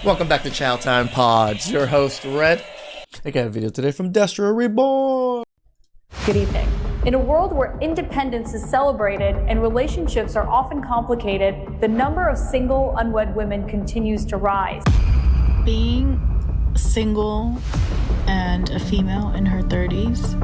Welcome back to Chow Time Pods. Your host, Red. I got a video today from DestroReborn. Good evening. In a world where independence is celebrated and relationships are often complicated, the number of single, unwed women continues to rise. Being single and a female in her 30s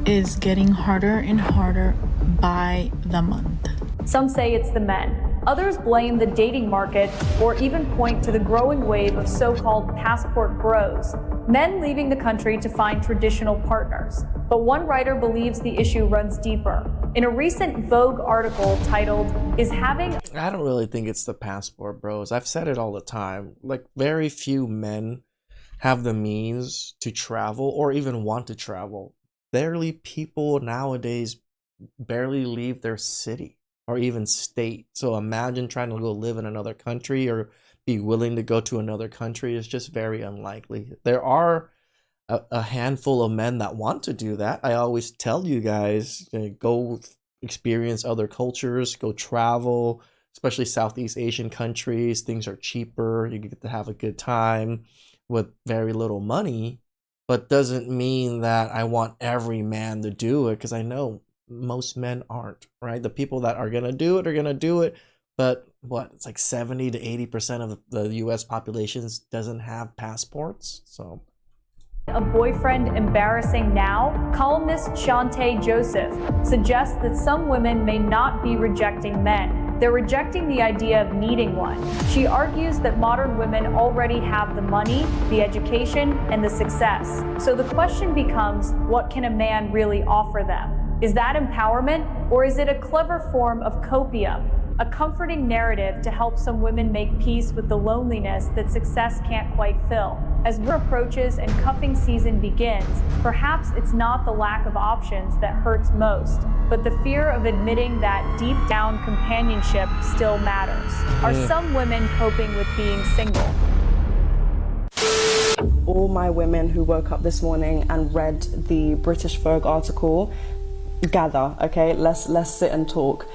is getting harder and harder by the month. Some say it's the men. Others blame the dating market or even point to the growing wave of so-called passport bros, men leaving the country to find traditional partners. But one writer believes the issue runs deeper. In a recent Vogue article titled, I don't really think it's the passport bros. I've said it all the time. Like, very few men have the means to travel or even want to travel. Barely people nowadays barely leave their city or even state. So imagine trying to go live in another country or be willing to go to another country. It's just very unlikely. There are a handful of men that want to do that. I always tell you guys, go experience other cultures, go travel, especially Southeast Asian countries. Things are cheaper. You get to have a good time with very little money, but doesn't mean that I want every man to do it, because I know most men aren't, right? The people that are gonna do it are gonna do it, but it's like 70 to 80% of the US population doesn't have passports. So a boyfriend embarrassing now? Columnist Shantae Joseph suggests that some women may not be rejecting men. They're rejecting the idea of needing one. She argues that modern women already have the money, the education, and the success. So the question becomes, what can a man really offer them? Is that empowerment, or is it a clever form of copium, a comforting narrative to help some women make peace with the loneliness that success can't quite fill? As winter approaches and cuffing season begins, perhaps it's not the lack of options that hurts most, but the fear of admitting that deep down companionship still matters. Are some women coping with being single? All my women who woke up this morning and read the British Vogue article, gather, okay? Let's sit and talk.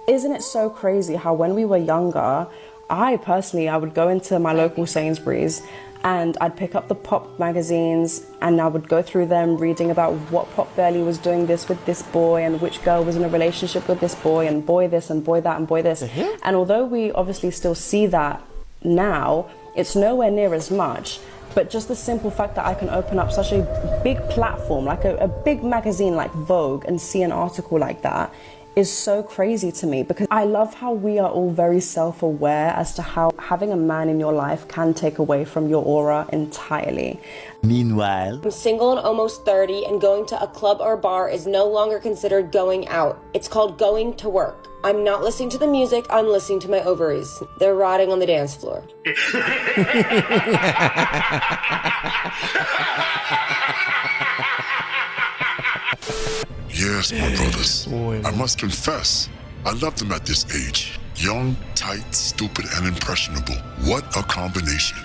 Isn't it so crazy how when we were younger, I would go into my local Sainsbury's and I'd pick up the pop magazines and I would go through them reading about what pop girlie was doing this with this boy and which girl was in a relationship with this boy and boy this and boy that and boy this. And although we obviously still see that now, it's nowhere near as much. But just the simple fact that I can open up such a big platform, like a big magazine like Vogue, and see an article like that is so crazy to me, because I love how we are all very self-aware as to how having a man in your life can take away from your aura entirely. Meanwhile, I'm single and almost 30, and going to a club or bar is no longer considered going out. It's called going to work. I'm not listening to the music, I'm listening to my ovaries. They're rotting on the dance floor. Yes, my brothers. I must confess, I loved them at this age. Young, tight, stupid, and impressionable. What a combination.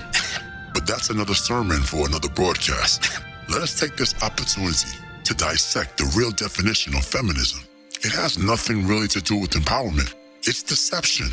But that's another sermon for another broadcast. Let us take this opportunity to dissect the real definition of feminism. It has nothing really to do with empowerment. It's deception.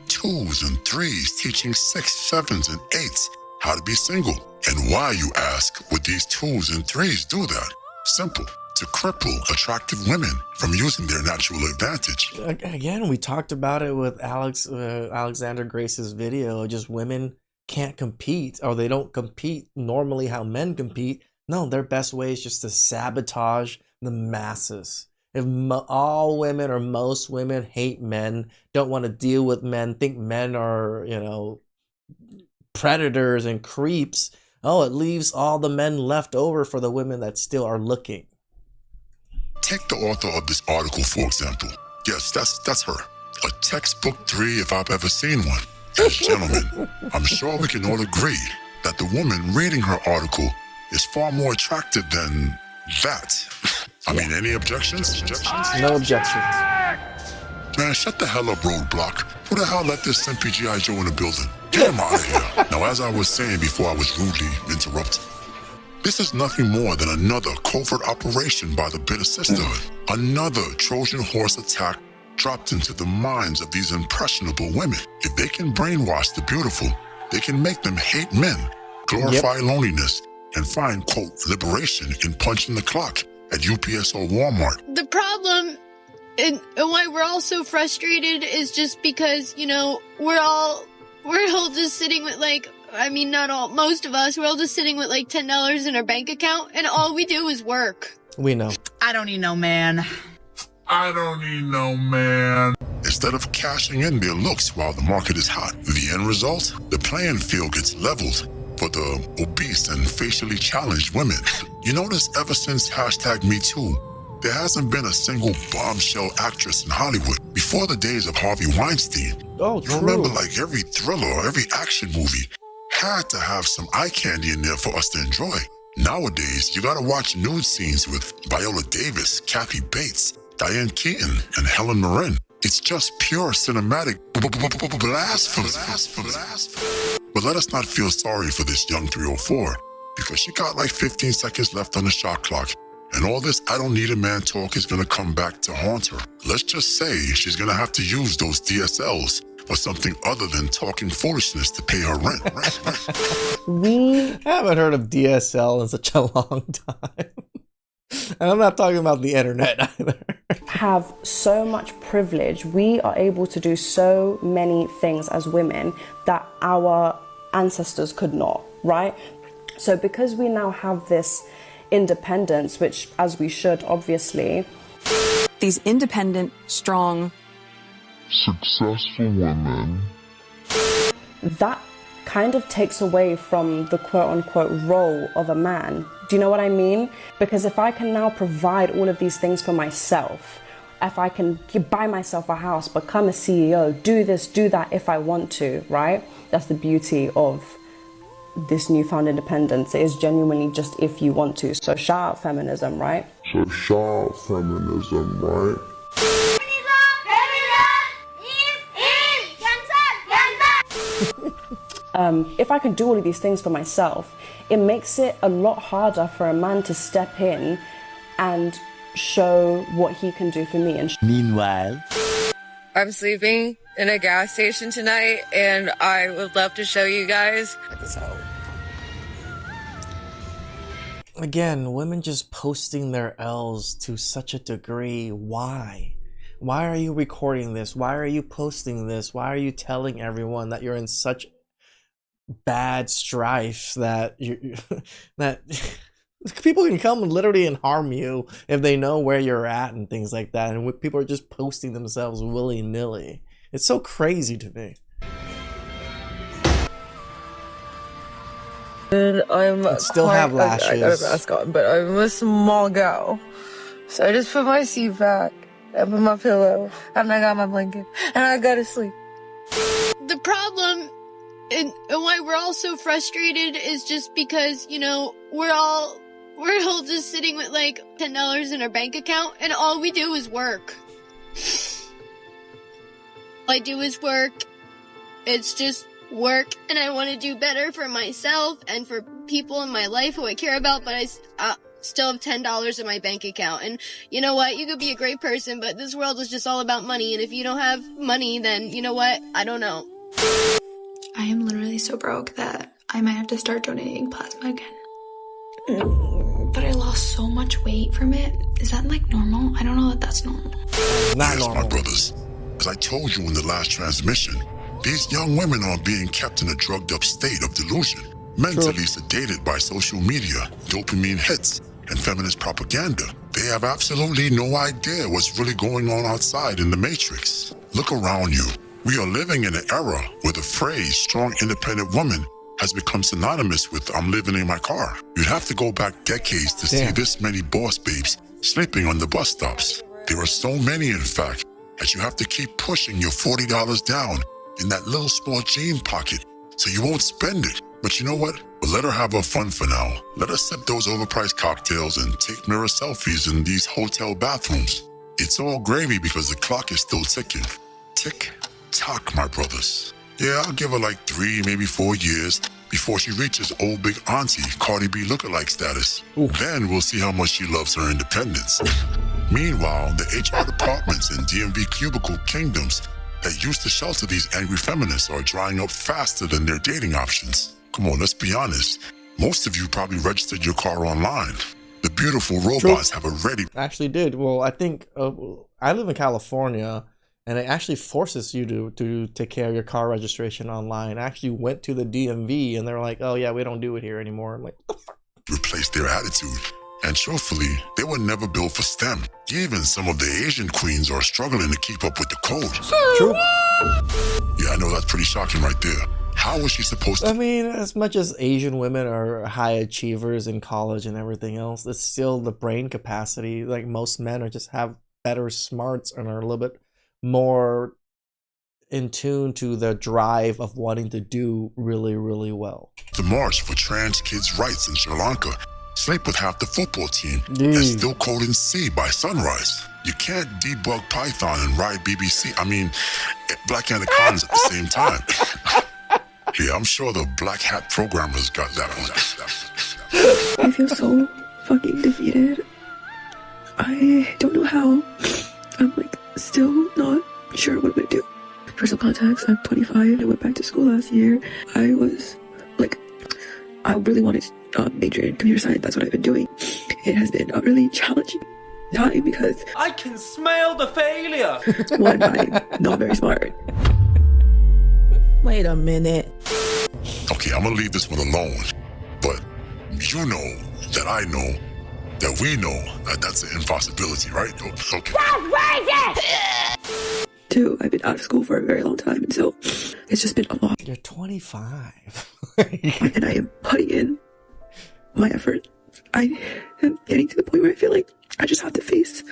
2s and 3s teaching 6s, 7s, and 8s how to be single. And why, you ask, would these 2s and 3s do that? Simple. To cripple attractive women from using their natural advantage. Again, we talked about it with Alexander Grace's video. Just women can't compete, or they don't compete normally how men compete. No, their best way is just to sabotage the masses. If all women or most women hate men, don't want to deal with men, think men are, predators and creeps, it leaves all the men left over for the women that still are looking. Take the author of this article, for example. Yes, that's her. A textbook 3 if I've ever seen one. As gentlemen, I'm sure we can all agree that the woman reading her article is far more attractive than that. I mean, any objections? No objections. Man, shut the hell up, Roadblock. Who the hell let this simpy G.I. Joe in the building? Get him out of here. Now, as I was saying before I was rudely interrupted, this is nothing more than another covert operation by the Bitter Sisterhood. Another Trojan horse attack dropped into the minds of these impressionable women. If they can brainwash the beautiful, they can make them hate men, glorify loneliness, and find, quote, liberation in punching the clock at UPS or Walmart. The problem and why we're all so frustrated is just because, you know, we're all just sitting with like, I mean, not all, most of us, we're all just sitting with like $10 in our bank account and all we do is work. We know. I don't need no man. I don't need no man. Instead of cashing in their looks while the market is hot, the end result, the playing field gets leveled for the obese and facially challenged women. You notice ever since #MeToo, there hasn't been a single bombshell actress in Hollywood. Before the days of Harvey Weinstein, Oh, you true. remember like every thriller or every action movie had to have some eye candy in there for us to enjoy. Nowadays, you gotta watch nude scenes with Viola Davis, Kathy Bates, Diane Keaton, and Helen Mirren. It's just pure cinematic blasphemy. But let us not feel sorry for this young 304, because she got like 15 seconds left on the shot clock. And all this I don't need a man talk is gonna come back to haunt her. Let's just say she's gonna have to use those DSLs or something other than talking foolishness to pay her rent. I haven't heard of DSL in such a long time. And I'm not talking about the internet either. Have so much privilege. We are able to do so many things as women that our ancestors could not, right? So because we now have this independence, which as we should obviously, these independent, strong, Successful women. that kind of takes away from the quote-unquote role of a man. Do you know what I mean? Because if I can now provide all of these things for myself, if I can buy myself a house, become a CEO, do this, do that if I want to, right? That's the beauty of this newfound independence. It is genuinely just if you want to. So shout out feminism, right? If I can do all of these things for myself, it makes it a lot harder for a man to step in and show what he can do for me. And Meanwhile, I'm sleeping in a gas station tonight, and I would love to show you guys. So, Again, women just posting their L's to such a degree. Why? Why are you recording this? Why are you posting this? Why are you telling everyone that you're in such bad strife that that people can come literally and harm you if they know where you're at and things like that, and people are just posting themselves willy-nilly. It's so crazy to me. and I'm still have lashes. I got a mask on, but I'm a small gal, so I just put my seat back, I put my pillow, and I got my blanket, and I go to sleep. The problem and why we're all so frustrated is just because, you know, we're all just sitting with like $10 in our bank account and all we do is work. All I do is work. It's just work, and I want to do better for myself and for people in my life who I care about, but I still have $10 in my bank account. And you know what? You could be a great person, but this world is just all about money, and if you don't have money, then you know what? I don't know. I am literally so broke that I might have to start donating plasma again. But I lost so much weight from it. Is that like normal? I don't know that that's normal. Not Yes, normal. my brothers. As I told you in the last transmission, these young women are being kept in a drugged up state of delusion, mentally sedated by social media, dopamine hits, and feminist propaganda. They have absolutely no idea what's really going on outside in the matrix. Look around you. We are living in an era where the phrase strong independent woman has become synonymous with I'm living in my car. You'd have to go back decades to see this many boss babes sleeping on the bus stops. There are so many, in fact, that you have to keep pushing your $40 down in that little small jean pocket so you won't spend it. But you know what? We'll let her have her fun for now. Let her sip those overpriced cocktails and take mirror selfies in these hotel bathrooms. It's all gravy because the clock is still ticking. Tick tock, my brothers. Yeah, I'll give her like 3, maybe 4 years before she reaches old big auntie Cardi B lookalike status. Then we'll see how much she loves her independence. Meanwhile, the HR departments in DMV cubicle kingdoms that used to shelter these angry feminists are drying up faster than their dating options. Come on, let's be honest. Most of you probably registered your car online. The beautiful robots have already actually did. Well, I think I live in California, and it actually forces you to take care of your car registration online. I actually went to the DMV, and they're like, "Oh yeah, we don't do it here anymore." I'm like, "What the fuck?" replaced their attitude. And truthfully, they were never built for STEM. Even some of the Asian queens are struggling to keep up with the code. True. Yeah, I know that's pretty shocking right there. How was she supposed to? I mean, as much as Asian women are high achievers in college and everything else, it's still the brain capacity. Like most men are just have better smarts and are a little bit more in tune to the drive of wanting to do really, really well. The march for trans kids' rights in Sri Lanka, sleep with half the football team, and still code in C by sunrise. You can't debug Python and ride BBC. I mean, Black Anacondas at the same time. Yeah, I'm sure the black hat programmers got that one. I feel so fucking defeated. I don't know how. I'm like still not sure what I'm gonna do. For some context, I'm 25. I went back to school last year. I was like, I really wanted to major in computer science. That's what I've been doing. It has been a really challenging time because I can smell the failure. One, I'm not very smart. Wait a minute. Okay, I'm gonna leave this one alone. But you know that I know that we know that that's an impossibility, right? Okay. Two, I've been out of school for a very long time, and so it's just been a lot. You're 25. And I am putting in my effort. I am getting to the point where I feel like I just have to face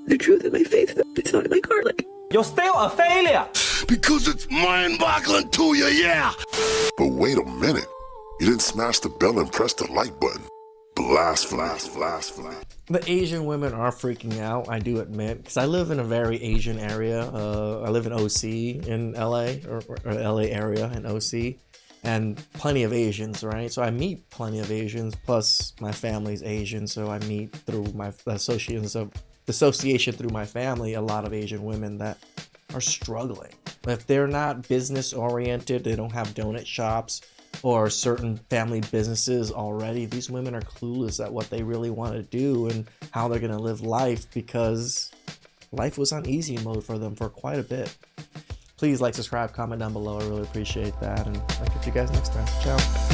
the truth in my face. It's not in my car. Like, you're still a failure. Because it's mind-boggling to you, yeah. But wait a minute. You didn't smash the bell and press the like button. Blast. The Asian women are freaking out, I do admit, because I live in a very Asian area. I live in OC in LA, or LA area in OC, and plenty of Asians, right? So I meet plenty of Asians, plus my family's Asian, so I meet through my association through my family, a lot of Asian women that are struggling. If they're not business oriented, they don't have donut shops or certain family businesses already, these women are clueless at what they really want to do and how they're going to live life, because life was on easy mode for them for quite a bit. Please like, subscribe, comment down below. I really appreciate that, and I'll catch you guys next time. Ciao.